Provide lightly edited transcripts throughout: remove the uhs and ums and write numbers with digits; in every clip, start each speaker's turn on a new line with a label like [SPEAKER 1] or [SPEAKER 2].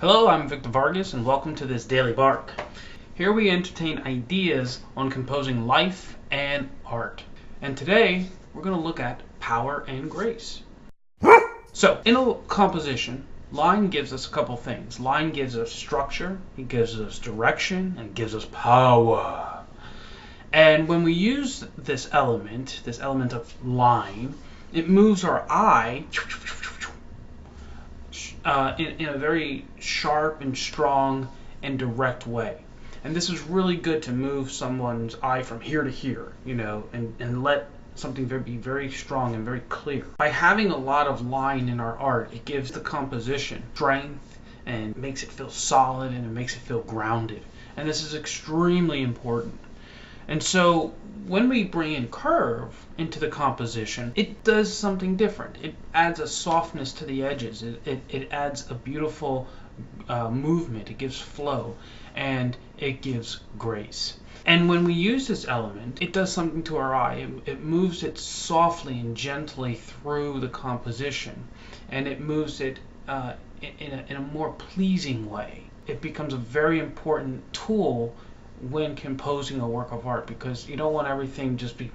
[SPEAKER 1] Hello, I'm Victor Vargas, and welcome to this Daily Bark. Here we entertain ideas on composing life and art. And today, we're going to look at power and grace. So, in a composition, line gives us a couple things. Line gives us structure, it gives us direction, and it gives us power. And when we use this element of line, it moves our eye in a very sharp and strong and direct way. And this is really good to move someone's eye from here to here, and let something be very strong and very clear. By having a lot of line in our art, it gives the composition strength and makes it feel solid and it makes it feel grounded. And this is extremely important. And so when we bring in curve into the composition, it does something different. It adds a softness to the edges. It adds a beautiful movement. It gives flow, and it gives grace. And when we use this element, it does something to our eye. It moves it softly and gently through the composition, and it moves it in a more pleasing way. It becomes a very important tool when composing a work of art, because you don't want everything just be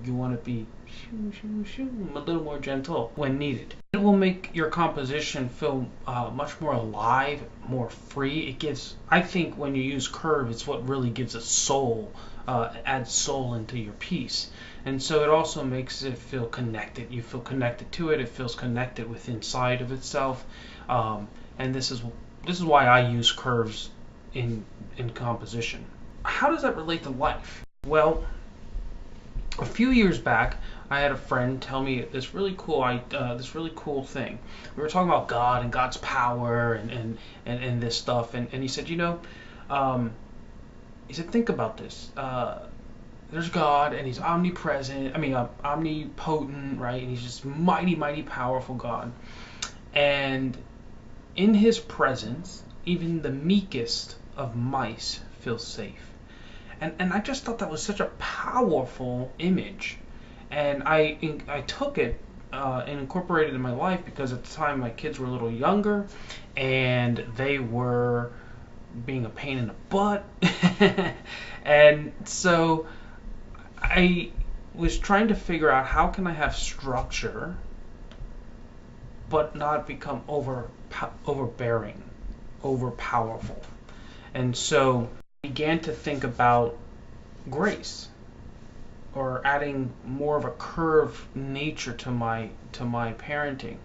[SPEAKER 1] you want to be a little more gentle when needed. It will make your composition feel much more alive, more free. It gives, I think, when you use curve, it's what really gives a soul, adds soul into your piece. And so it also makes it feel connected. You feel connected to it. It feels connected with inside of itself. And this is why I use curves in composition. How does that relate to life? Well, a few years back, I had a friend tell me this really cool thing. We were talking about God and God's power and this stuff, and he said, think about this. There's God, and he's omnipresent. Omnipotent, right? And he's just mighty, mighty powerful God. And in his presence, even the meekest of mice feel safe. And I just thought that was such a powerful image. And I took it and incorporated it in my life, because at the time my kids were a little younger and they were being a pain in the butt. And so I was trying to figure out, how can I have structure but not become overbearing, overpowerful. And so I began to think about grace, or adding more of a curve nature to my parenting.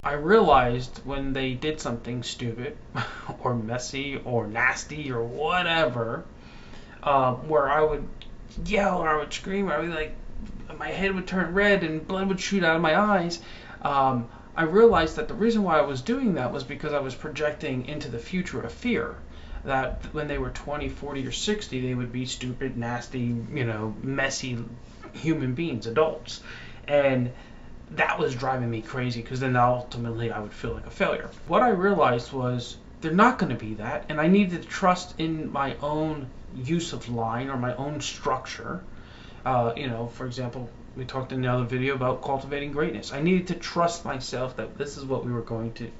[SPEAKER 1] I realized when they did something stupid or messy or nasty or whatever, where I would yell or I would scream, or I would my head would turn red and blood would shoot out of my eyes. I realized that the reason why I was doing that was because I was projecting into the future a fear that when they were 20, 40, or 60, they would be stupid, nasty, messy human beings, adults. And that was driving me crazy, because then ultimately I would feel like a failure. What I realized was they're not going to be that, and I needed to trust in my own use of line or my own structure. For example, we talked in another video about cultivating greatness. I needed to trust myself that this is what we were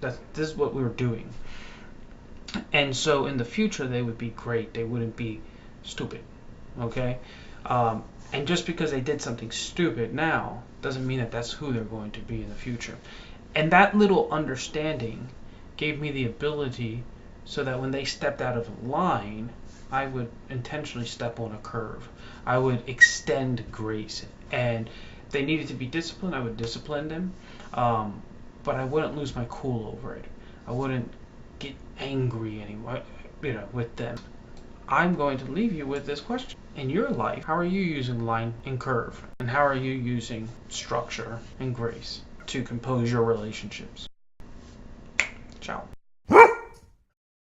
[SPEAKER 1] this is what we were doing. And so in the future, they would be great. They wouldn't be stupid, okay? And just because they did something stupid now doesn't mean that that's who they're going to be in the future. And that little understanding gave me the ability so that when they stepped out of line, I would intentionally step on a curve. I would extend grace. And if they needed to be disciplined, I would discipline them. But I wouldn't lose my cool over it. I wouldn't get angry anymore, with them. I'm going to leave you with this question. In your life, how are you using line and curve? And how are you using structure and grace to compose your relationships? Ciao.